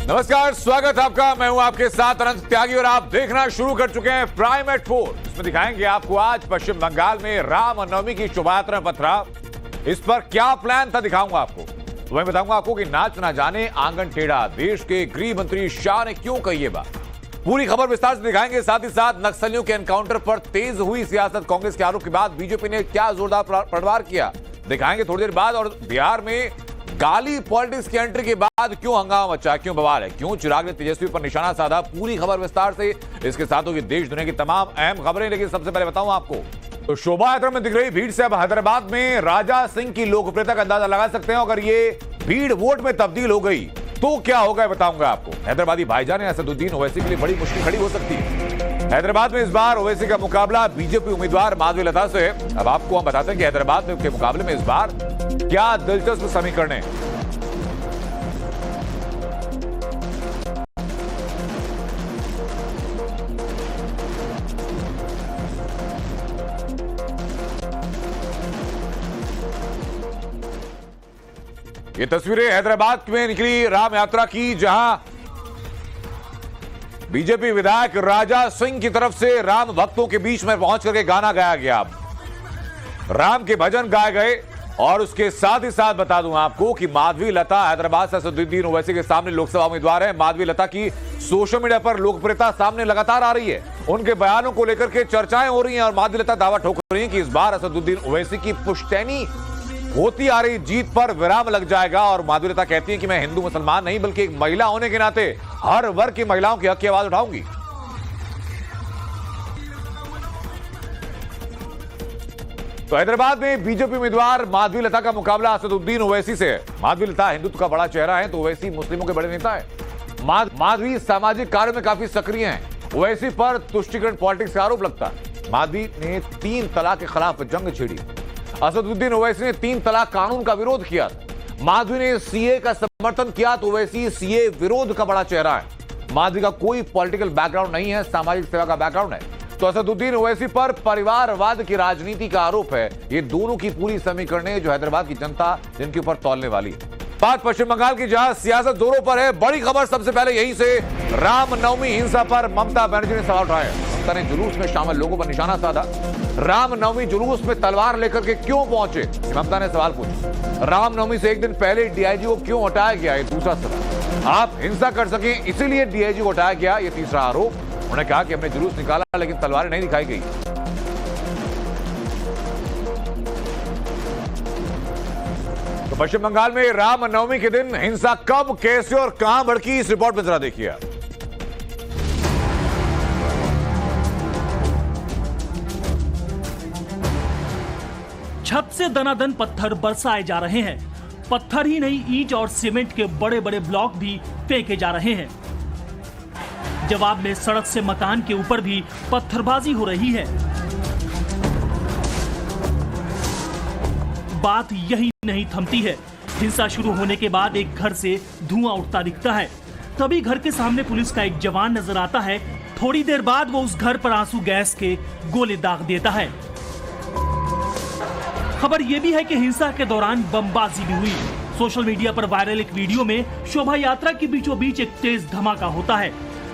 नमस्कार, स्वागत आपका। मैं हूं आपके साथ अनंत त्यागी और आप देखना शुरू कर चुके हैं प्राइम एट 4। इसमें दिखाएंगे आपको आज पश्चिम बंगाल में रामनवमी की शोभा यात्रा में पथराव, इस पर क्या प्लान था दिखाऊंगा आपको। तो मैं बताऊंगा आपको कि नाच ना जाने आंगन टेढ़ा, देश के गृह मंत्री शाह ने क्यों कही ये बात। पूरी खबर विस्तार से दिखाएंगे। साथ ही साथ नक्सलियों के एनकाउंटर पर तेज हुई सियासत, कांग्रेस के आरोप के बाद बीजेपी ने क्या जोरदार पलटवार किया दिखाएंगे थोड़ी देर बाद। और बिहार में गाली पॉलिटिक्स की एंट्री के बाद क्यों हंगामा मचा, क्यों बवाल है, क्यों चिराग ने तेजस्वी पर निशाना साधा, पूरी खबर विस्तार से। इसके साथ होगी देश दुनिया की तमाम अहम खबरें, लेकिन सबसे पहले बताऊं आपको तो शोभा यात्रा में दिख रही भीड़ से अब हैदराबाद में राजा सिंह की लोकप्रियता का अंदाजा लगा सकते हैं। अगर ये भीड़ वोट में तब्दील हो गई तो क्या होगा बताऊंगा आपको। हैदराबादी भाईजान असदुद्दीन ओवैसी के लिए बड़ी मुश्किल खड़ी हो सकती है। हैदराबाद में इस बार ओवैसी का मुकाबला बीजेपी उम्मीदवार माधवीलता से है। अब आपको हम बताते हैं कि हैदराबाद में के मुकाबले में इस बार क्या दिलचस्प समीकरण है। ये तस्वीरें हैदराबाद में निकली राम यात्रा की, जहां बीजेपी विधायक राजा सिंह की तरफ से राम भक्तों के बीच में पहुंच करके गाना गाया गया, राम के भजन गाए गए। और उसके साथ ही साथ बता दूं आपको कि माधवीलता हैदराबाद से असदुद्दीन ओवैसी के सामने लोकसभा उम्मीदवार है। माधवीलता की सोशल मीडिया पर लोकप्रियता सामने लगातार आ रही है, उनके बयानों को लेकर के चर्चाएं हो रही हैं और माधवीलता दावा ठोक रही है कि इस बार असदुद्दीन ओवैसी की पुश्तैनी होती आ रही जीत पर विराम लग जाएगा। और माधवीलता कहती है कि मैं हिंदू मुसलमान नहीं बल्कि एक महिला होने के नाते हर वर्ग की महिलाओं के हक की आवाज उठाऊंगी। तो हैदराबाद में बीजेपी उम्मीदवार माधवीलता का मुकाबला असदुद्दीन ओवैसी से है। माधवीलता हिंदुत्व का बड़ा चेहरा है तो ओवैसी मुस्लिमों के बड़े नेता है। माधवी सामाजिक कार्यों में काफी सक्रिय हैं। ओवैसी पर तुष्टीकरण पॉलिटिक्स का आरोप लगता है। माधवी ने 3 तलाक के खिलाफ जंग छेड़ी। असदुद्दीन ओवैसी ने 3 तलाक कानून का विरोध किया। माधवी ने सीए का समर्थन किया तो ओवैसी सीए विरोध का बड़ा चेहरा है। माधवी का कोई पॉलिटिकल बैकग्राउंड नहीं है, सामाजिक सेवा का बैकग्राउंड है। तो असदुद्दीन ओवैसी पर परिवारवाद की राजनीति का आरोप है। ये दोनों की पूरी समीकरणें जो हैदराबाद की जनता जिनके ऊपर तौलने वाली है। बात पश्चिम बंगाल की, जहां सियासत जोरों पर है। बड़ी खबर सबसे पहले यहीं से, रामनवमी हिंसा पर ममता बनर्जी ने सवाल उठाया। ममता ने जुलूस में शामिल लोगों पर निशाना साधा। रामनवमी जुलूस में तलवार लेकर के क्यों पहुंचे, ममता ने सवाल पूछा। रामनवमी से एक दिन पहले डीआईजी को क्यों हटाया गया, ये दूसरा सवाल। आप हिंसा कर सके इसीलिए डीआईजी को हटाया गया, ये तीसरा आरोप। उन्होंने कहा कि हमने जुलूस निकाला लेकिन तलवारें नहीं दिखाई गई। तो पश्चिम बंगाल में रामनवमी के दिन हिंसा कब, कैसे और कहां भड़की, इस रिपोर्ट में जरा देखिए। छत से दनादन पत्थर बरसाए जा रहे हैं। पत्थर ही नहीं, ईंट और सीमेंट के बड़े बड़े ब्लॉक भी फेंके जा रहे हैं। जवाब में सड़क से मकान के ऊपर भी पत्थरबाजी हो रही है। बात यही नहीं थमती है। हिंसा शुरू होने के बाद एक घर से धुआं उठता दिखता है। तभी घर के सामने पुलिस का एक जवान नजर आता है। थोड़ी देर बाद वो उस घर पर आंसू गैस के गोले दाग देता है। खबर यह भी है कि हिंसा के दौरान बमबाजी भी हुई। सोशल मीडिया पर वायरल एक वीडियो में शोभा यात्रा के बीचों बीच एक तेज धमाका होता है।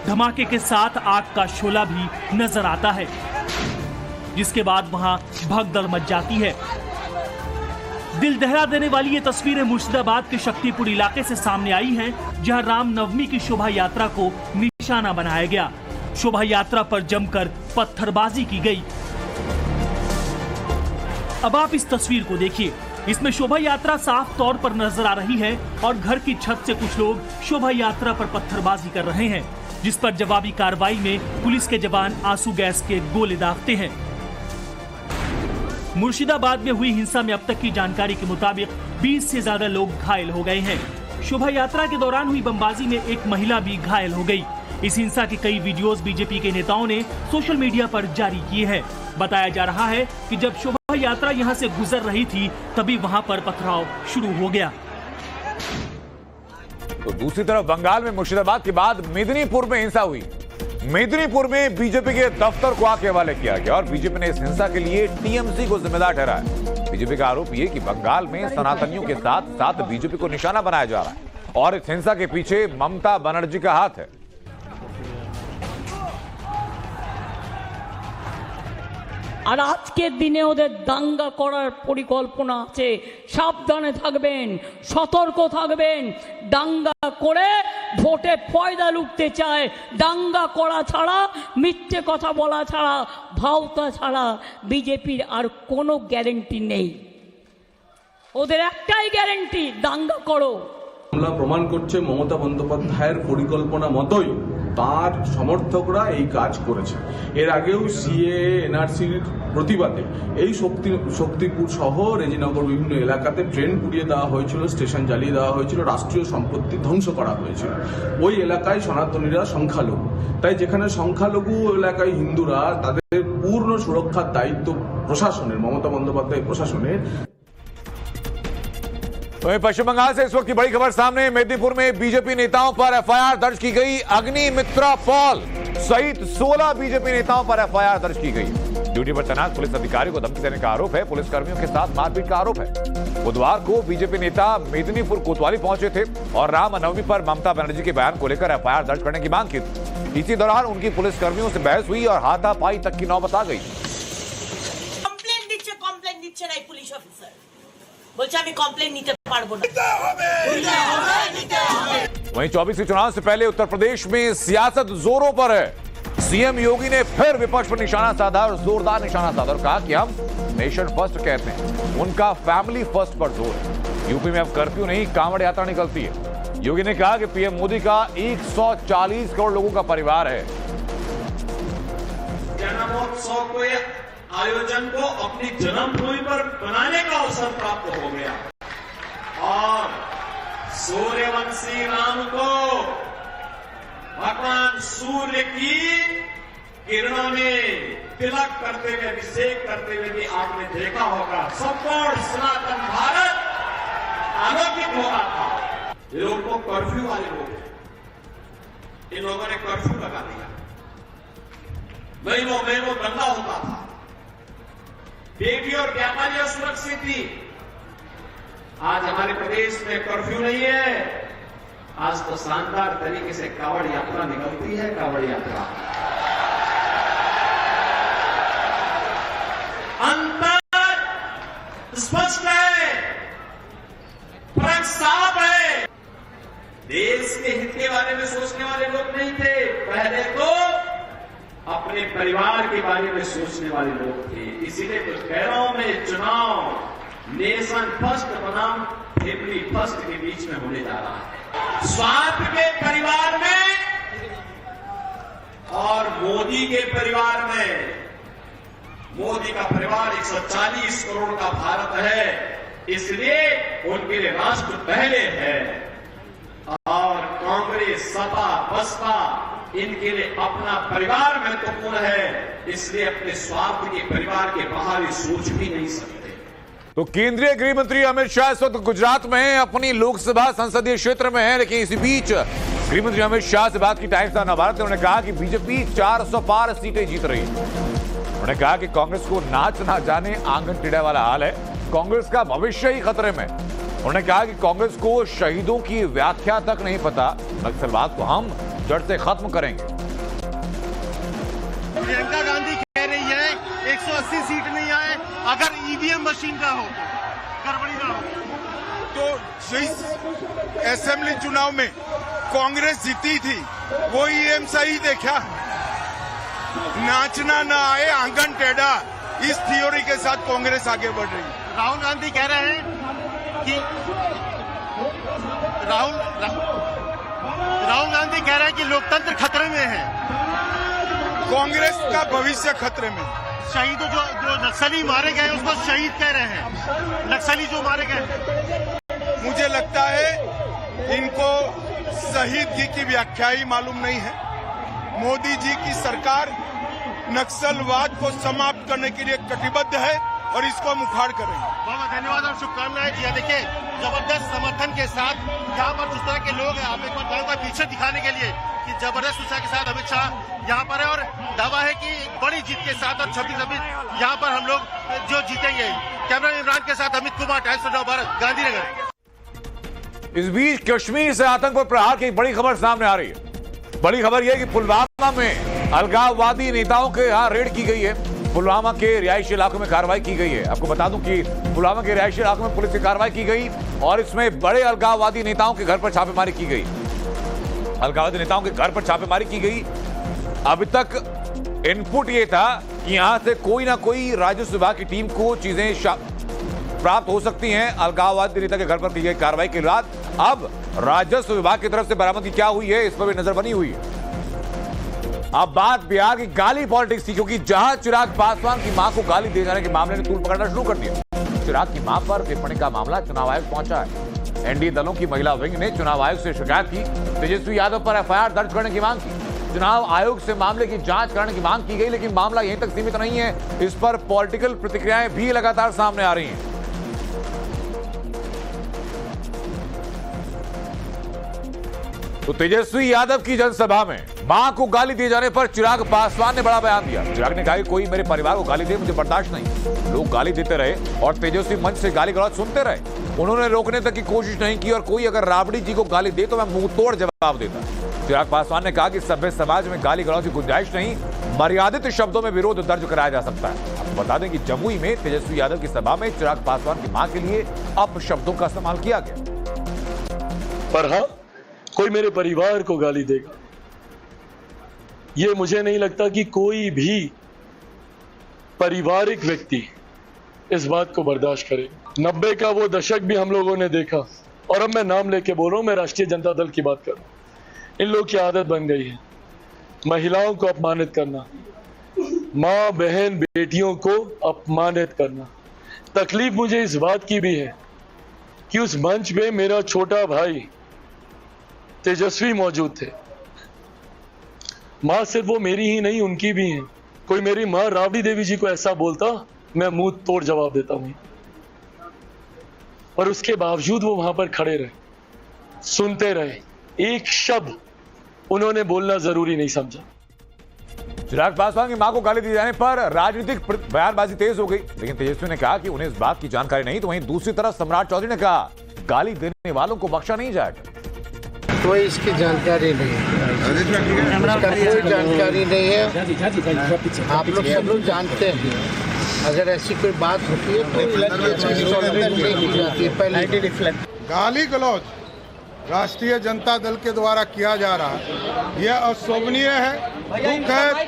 धमाके के साथ आग का शोला भी नजर आता है, जिसके बाद वहां भगदड़ मच जाती है। दिल दहला देने वाली ये तस्वीरें मुर्शिदाबाद के शक्तिपुर इलाके से सामने आई हैं, जहां रामनवमी की शोभा यात्रा को निशाना बनाया गया। शोभा यात्रा पर जमकर पत्थरबाजी की गई। अब आप इस तस्वीर को देखिए। इसमें शोभा यात्रा साफ तौर पर नजर आ रही है और घर की छत से कुछ लोग शोभा यात्रा पर पत्थरबाजी कर रहे हैं, जिस पर जवाबी कार्रवाई में पुलिस के जवान आंसू गैस के गोले दागते हैं। मुर्शिदाबाद में हुई हिंसा में अब तक की जानकारी के मुताबिक 20 से ज्यादा लोग घायल हो गए हैं। शोभा यात्रा के दौरान हुई बमबाजी में एक महिला भी घायल हो गई। इस हिंसा के कई वीडियोस बीजेपी के नेताओं ने सोशल मीडिया पर जारी किए हैं। बताया जा रहा है कि जब शोभा यात्रा यहां से गुजर रही थी तभी वहां पर पथराव शुरू हो गया। तो दूसरी तरफ बंगाल में मुर्शिदाबाद के बाद मेदिनीपुर में हिंसा हुई। मेदिनीपुर में बीजेपी के दफ्तर को आग के हवाले किया गया और बीजेपी ने इस हिंसा के लिए टीएमसी को जिम्मेदार ठहराया। बीजेपी का आरोप यह कि बंगाल में सनातनियों के साथ साथ बीजेपी को निशाना बनाया जा रहा है और इस हिंसा के पीछे ममता बनर्जी का हाथ है। আর আজকের দিনে ওদের দাঙ্গা করার পরিকল্পনা আছে। সাবধানে থাকবেন, সতর্ক থাকবেন। দাঙ্গা করে ভোটে ফয়দা লুটতে চায়। দাঙ্গা করা ছাড়া, মিথ্যে কথা বলা ছাড়া, ভাওতা ছাড়া বিজেপির আর কোনো গ্যারেন্টি নেই। ওদের একটাই গ্যারেন্টি, দাঙ্গা করো। মামলা প্রমাণ করছে মমতা বন্দ্যোপাধ্যায়ের পরিকল্পনা মতোই তার সমর্থকরা এই কাজ করেছে। এর আগেও সিএ এনআরসির প্রতিবাদে এই শক্তিপুর সহ রেজিনগর বিভিন্ন এলাকাতে ট্রেন পুড়িয়ে দেওয়া হয়েছিল, স্টেশন জ্বালিয়ে দেওয়া হয়েছিল, রাষ্ট্রীয় সম্পত্তি ধ্বংস করা হয়েছিল। ওই এলাকায় সনাতনীরা সংখ্যালঘু, তাই যেখানে সংখ্যালঘু এলাকায় হিন্দুরা, তাদের পূর্ণ সুরক্ষার দায়িত্ব প্রশাসনের, মমতা বন্দ্যোপাধ্যায় प्रशासনের। वहीं पश्चिम बंगाल से इस वक्त की बड़ी खबर सामने। मेदिनीपुर में बीजेपी नेताओं पर एफआईआर दर्ज की गई। अग्निमित्रा पॉल सहित 16 बीजेपी नेताओं पर एफआईआर दर्ज की गई। ड्यूटी पर तैनात पुलिस अधिकारी को धमकी देने का आरोप है। पुलिस कर्मियों के साथ मारपीट का आरोप है। बुधवार को बीजेपी नेता मेदिनीपुर कोतवाली पहुंचे थे और रामनवमी पर ममता बनर्जी के बयान को लेकर एफआईआर दर्ज करने की मांग की थी। इसी दौरान उनकी पुलिस कर्मियों से बहस हुई और हाथापाई तक की नौबत आ गई। কমপ্লেন দিচ্ছে না পুলিশ অফিসার, বলছে আমি কমপ্লেন নিতে পারবো না। वहीं 24 चुनाव से पहले उत्तर प्रदेश में सियासत जोरों पर है। सीएम योगी ने फिर विपक्ष पर निशाना साधा और जोरदार निशाना साधा और कहा कि हम नेशन फर्स्ट कहते हैं, उनका फैमिली फर्स्ट पर जोर है। यूपी में अब कर्फ्यू नहीं, कांवड़ यात्रा निकलती है। योगी ने कहा कि पीएम मोदी का 140 करोड़ लोगों का परिवार है। जन्मोत्सव के आयोजन को अपनी जन्मभूमि पर बनाने का अवसर प्राप्त हो गया और सूर्यवंशी राम को भगवान सूर्य की किरणों में तिलक करते हुए, अभिषेक करते हुए भी आपने देखा होगा। संपूर्ण सनातन भारत आलोकित हो रहा था। ये लोग तो कर्फ्यू वाले लोग हैं, इन लोगों ने कर्फ्यू लगा दिया। महीनों महीनों दंगा होता था, बेटी और व्यापारियां सुरक्षित थी। आज हमारे प्रदेश में कर्फ्यू नहीं है। आज तो शानदार तरीके से कांवड़ यात्रा निकलती है। कांवड़ यात्रा अंतर स्पष्ट है, फर्क साफ है। देश के हित के बारे में सोचने वाले लोग नहीं थे, पहले तो अपने परिवार के बारे में सोचने वाले लोग थे। इसीलिए तो शहरों में चुनाव नेशन फर्स्ट बनाम फैमिली फर्स्ट के बीच में होने जा रहा है। स्वार्थ के परिवार में और मोदी के परिवार में, मोदी का परिवार 140 करोड़ का भारत है, इसलिए उनके लिए राष्ट्र पहले है और कांग्रेस, सपा, बसपा इनके लिए अपना परिवार महत्वपूर्ण है, इसलिए अपने स्वार्थ के परिवार के बाहर ही सोच भी नहीं सकते। तो केंद्रीय गृह मंत्री अमित शाह इस वक्त गुजरात में अपनी लोकसभा संसदीय क्षेत्र में है, लेकिन इसी बीच गृह मंत्री अमित शाह से बात की टाइम्स ऑफ भारत ने उन्होंने कहा कि बीजेपी 400 पार सीटें जीत रही है। उन्होंने कहा कि कांग्रेस को नाच ना जाने आंगन टेढ़े वाला हाल है, कांग्रेस का भविष्य ही खतरे में। उन्होंने कहा कि कांग्रेस को शहीदों की व्याख्या तक नहीं पता, नक्सलवाद को हम जड़ से खत्म करेंगे। प्रियंका गांधी कह रही है 180 सीट नहीं आए, अगर ईवीएम मशीन का हो, गड़बड़ी ना हो। तो जिस असेंबली चुनाव में कांग्रेस जीती थी वो ईवीएम सही देखा। नाचना ना आए आंगन टेढ़ा, इस थ्योरी के साथ कांग्रेस आगे बढ़ रही है। राहुल गांधी कह रहे हैं कि राहुल गांधी कह रहे हैं कि लोकतंत्र खतरे में है, कांग्रेस का भविष्य खतरे में। शहीदों जो नक्सली मारे गए उसको शहीद कह रहे हैं, नक्सली जो मारे गए। मुझे लगता है इनको शहीदगी की व्याख्या ही मालूम नहीं है। मोदी जी की सरकार नक्सलवाद को समाप्त करने के लिए कटिबद्ध है और इसको हम उखाड़ कर रहे हैं। बहुत धन्यवाद और शुभकामनाएं दिया। देखिए जबरदस्त समर्थन के साथ यहाँ पर जिस तरह के लोग हैं, आप एक बार गाँव का पीछे दिखाने के लिए कि जबरदस्त उत्साह के साथ अमित शाह यहाँ पर है और दावा है कि बड़ी जीत के साथ और 26 यहाँ पर हम लोग जो जीतेंगे। कैमरा इमरान के साथ अमित कुमार, टाइम्स ऑफ भारत, गांधीनगर। इस बीच कश्मीर से आतंक पर प्रहार की एक बड़ी खबर सामने आ रही है। बड़ी खबर यह कि पुलवामा में अलगाववादी नेताओं के यहां रेड की गई है। पुलवामा के रिहायशी इलाकों में कार्रवाई की गई है। आपको बता दूं कि पुलवामा के रिहायशी इलाकों में पुलिस की कार्रवाई की गई और इसमें बड़े अलगाववादी नेताओं के घर पर छापेमारी की गई। अलगाववादी नेताओं के घर पर छापेमारी की गई। अभी तक इनपुट यह था कि यहां से कोई ना कोई राजस्व विभाग की टीम को चीजें प्राप्त हो सकती हैं। अलगाववादी नेता के घर पर की गई कार्रवाई के बाद अब राजस्व विभाग की तरफ से बरामदगी क्या हुई है, इस पर भी नजर बनी हुई है। अब बात बिहार की गाली पॉलिटिक्स की, क्योंकि जहां चिराग पासवान की मां को गाली दिए जाने के मामले ने तूल पकड़ना शुरू कर दिया। चिराग की मां पर टिप्पणी का मामला चुनाव आयोग पहुंचा है। एनडीए दलों की महिला विंग ने चुनाव आयोग से शिकायत की, तेजस्वी यादव पर एफआईआर दर्ज करने की मांग की। चुनाव आयोग से मामले की जांच करने की मांग की गई, लेकिन मामला यहीं तक सीमित नहीं है। इस पर पॉलिटिकल प्रतिक्रियाएं भी लगातार सामने आ रही हैं। तो तेजस्वी यादव की जनसभा में मां को गाली दिए जाने पर चिराग पासवान ने बड़ा बयान दिया। चिराग ने कहा कि कोई मेरे परिवार को गाली दे, मुझे बर्दाश्त नहीं। लोग गाली देते रहे और तेजस्वी मंच से गाली गलौज सुनते रहे। उन्होंने रोकने तक की कोशिश नहीं की और कोई अगर राबड़ी जी को गाली दे तो मैं मुंह तोड़ जवाब देता। चिराग पासवान ने कहा कि सभ्य समाज में गाली गलौज की गुंजाइश नहीं, मर्यादित शब्दों में विरोध दर्ज कराया जा सकता है। आपको बता दें कि जमुई में तेजस्वी यादव की सभा में चिराग पासवान की मां के लिए अपशब्दों का इस्तेमाल किया गया। पर हाँ, कोई मेरे परिवार को गाली देगा, ये मुझे नहीं लगता कि कोई भी पारिवारिक व्यक्ति इस बात को बर्दाश्त करे। 90 का वो दशक भी हम लोगों ने देखा, और अब मैं नाम लेके बोल रहा हूं, मैं राष्ट्रीय जनता दल की बात कर रहा हूं। इन लोग की आदत बन गई है महिलाओं को अपमानित करना, माँ बहन बेटियों को अपमानित करना। तकलीफ मुझे इस बात की भी है कि उस मंच पे मेरा छोटा भाई तेजस्वी मौजूद थे। मां सिर्फ वो मेरी ही नहीं, उनकी भी है। कोई मेरी मां राबड़ी देवी जी को ऐसा बोलता, मैं मुंह तोड़ जवाब देता हूं। और उसके बावजूद वो वहां पर खड़े रहे, सुनते रहे, एक शब्द उन्होंने बोलना जरूरी नहीं समझा। चिराग पासवान की मां को गाली दिए जाने पर राजनीतिक बयानबाजी तेज हो गई, लेकिन तेजस्वी ने कहा कि उन्हें इस बात की जानकारी नहीं। तो वहीं दूसरी तरफ सम्राट चौधरी ने कहा गाली देने वालों को बख्शा नहीं जाएगा। कोई इसकी जानकारी नहीं है, इसका कोई जानकारी नहीं है। आप लोग सब लोग जानते हैं, अगर ऐसी कोई बात होती है तो पहले गाली गलौज राष्ट्रीय जनता दल के द्वारा किया जा रहा है, यह अशोभनीय है, दुख है,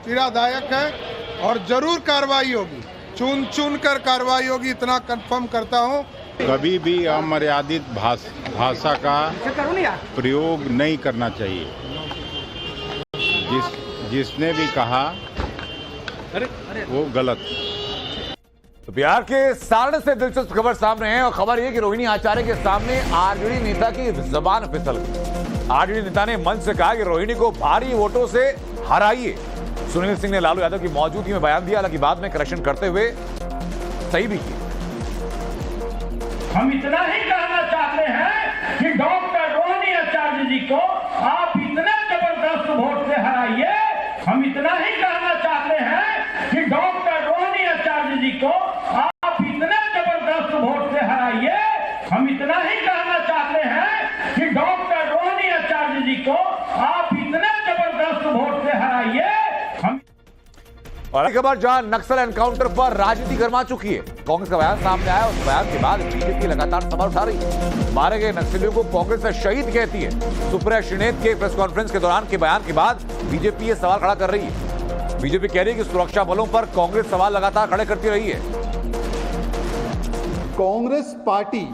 पीड़ादायक है और जरूर कार्रवाई होगी, चुन कर कार्रवाई होगी, इतना कंफर्म करता हूं। कभी भी अमर्यादित भाषा का प्रयोग नहीं करना चाहिए। जिसने भी कहा वो गलत। तो बिहार के सारण से दिलचस्प खबर सामने है और खबर यह कि रोहिणी आचार्य के सामने आरजेडी नेता की जबान फिसल गई। आरजेडी नेता ने मंच से कहा कि रोहिणी को भारी वोटों से हराइए। सुनील सिंह ने लालू यादव की मौजूदगी में बयान दिया, हालांकि बाद में करेक्शन करते हुए सही भी किया। हम इतना ही कहना चाहते हैं कि डॉक्टर रोहिणी आचार्य जी को आप इतने जबरदस्त वोट से हराइए। हम इतना ही कहना चाहते हैं कि डॉक्टर रोहिणी आचार्य जी को आप इतने जबरदस्त वोट से हराइए। हम इतना ही कहना चाहते हैं कि डॉक्टर रोहिणी आचार्य जी को आप इतने जबरदस्त वोट से हराइए। और एक खबर जहां नक्सल एनकाउंटर पर राजनीति गर्मा चुकी है। कांग्रेस का बयान सामने आया, उस बयान के बाद बीजेपी लगातार सवाल उठा रही है। मारे गए नक्सलियों को कांग्रेस शहीद कहती है। सुप्रिया श्रीनेत के प्रेस कॉन्फ्रेंस के दौरान के बयान के बाद बीजेपी ये सवाल खड़ा कर रही है। बीजेपी कह रही है कि सुरक्षा बलों पर कांग्रेस सवाल लगातार खड़े करती रही है। कांग्रेस पार्टी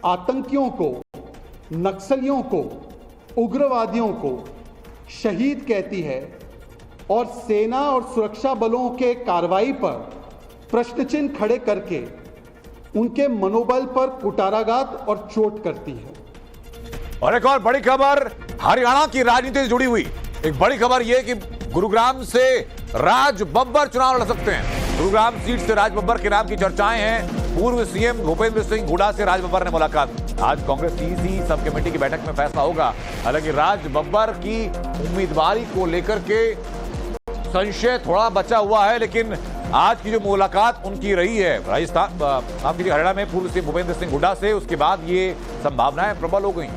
आतंकियों को, नक्सलियों को, उग्रवादियों को शहीद कहती है और सेना और सुरक्षा बलों के कार्रवाई पर प्रश्न चिन्ह खड़े करके उनके मनोबल पर कुटाराघात और चोट करती है। और एक और बड़ी खबर हरियाणा की राजनीति से जुड़ी हुई। एक बड़ी खबर यह कि गुरुग्राम से राज बब्बर चुनाव लड़ सकते हैं। गुरुग्राम सीट से राज बब्बर के नाम की चर्चाएं हैं। पूर्व सीएम भूपेंद्र सिंह हुड्डा से राज बब्बर ने मुलाकात। आज कांग्रेस ईसी सब कमेटी की बैठक में फैसला होगा। हालांकि राज बब्बर की उम्मीदवारी को लेकर के संशय थोड़ा बचा हुआ है, लेकिन आज की जो मुलाकात उनकी रही है राजस्थान, आपकी हरियाणा में पूर्व सीएम भूपेंद्र सिंह हुड्डा से, उसके बाद ये संभावनाएं प्रबल हो गई।